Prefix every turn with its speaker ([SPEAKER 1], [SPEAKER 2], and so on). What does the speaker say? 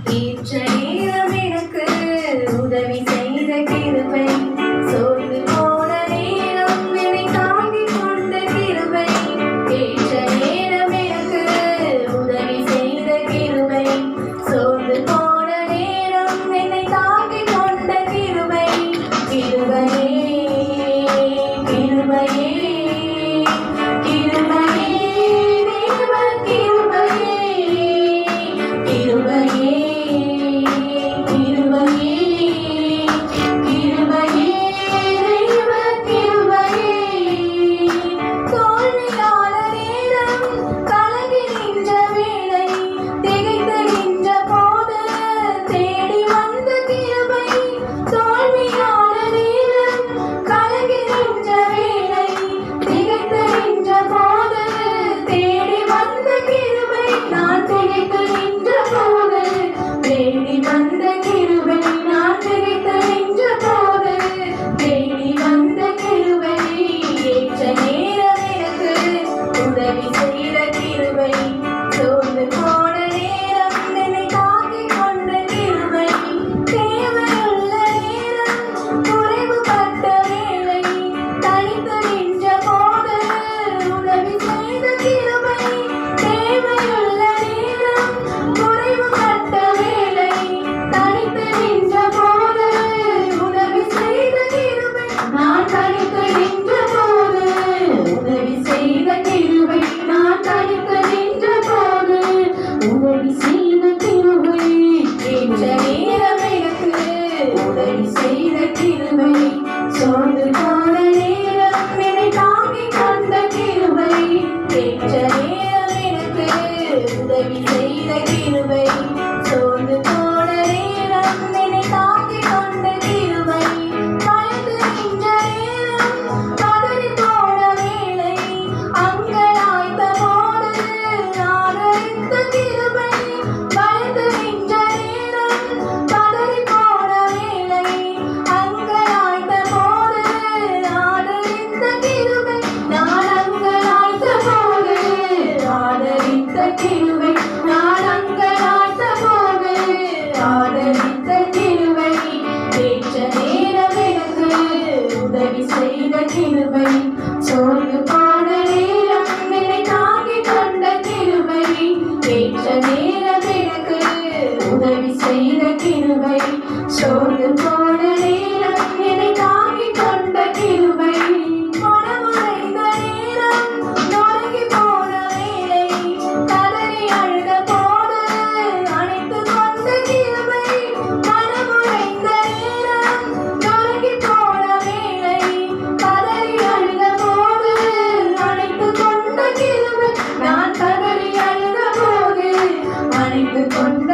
[SPEAKER 1] ஏற்ற நேரம் எனக்கு உதவி செய்த கிருபை, சோர்ந்து போன நேரம் என்னை தாங்கிக் கொண்ட கிருபை. ஏற்ற நேரம் எனக்கு உதவி செய்த கிருபை, சோர்ந்து போன நேரம் என்னை தாங்கிக் கொண்ட கிருபை. கிருபையே கிருபையே சோர்ந்து போன நேரம் என்னை தாங்கிக் கொண்ட கிருபை. ஏற்ற நேரம் எனக்கு உதவி செய்த கிருபை, சோர்ந்து போன நேரம் என்னை தாங்கிக் கொண்ட கிருபை. பயந்து நின்ற நேரம் பதறி போன வேளை, அங்கலாய்த்த போது ஆதரித்த கிருபை. பயந்து நின்ற நேரம் பதறி போன வேளை, அங்கலாய்த்த போது ஆதரித்த கிருபை. நான் அங்கலாய்த்த போது ஆதரித்த கிருபை, நான் அங்கலாய்த்த போது ஆதரித்த கிருபை. ஏற்ற நேரம் எனக்கு உதவி செய்த கிருபை, சோர்ந்து போன நேரம் என்னை தாங்கிக் கொண்ட கிருபை. ஏற்ற நேரம் எனக்கு உதவி செய்த கிருபை, சோர்ந்து போன நேரம் என்னை தாங்கிக் கொண்ட கிருபை. மனமுடைந்த நேரம் நொறுங்கி போன வேளை, கதறி அழுத போது அணைத்துக் கொண்ட கிருபை. மனமுடைந்த நேரம் நொறுங்கி போன வேளை, கதறி அழுத போது அணைத்துக் கொண்ட கிருபை. நான் கதறி அழுத போது அணைத்துக் கொண்ட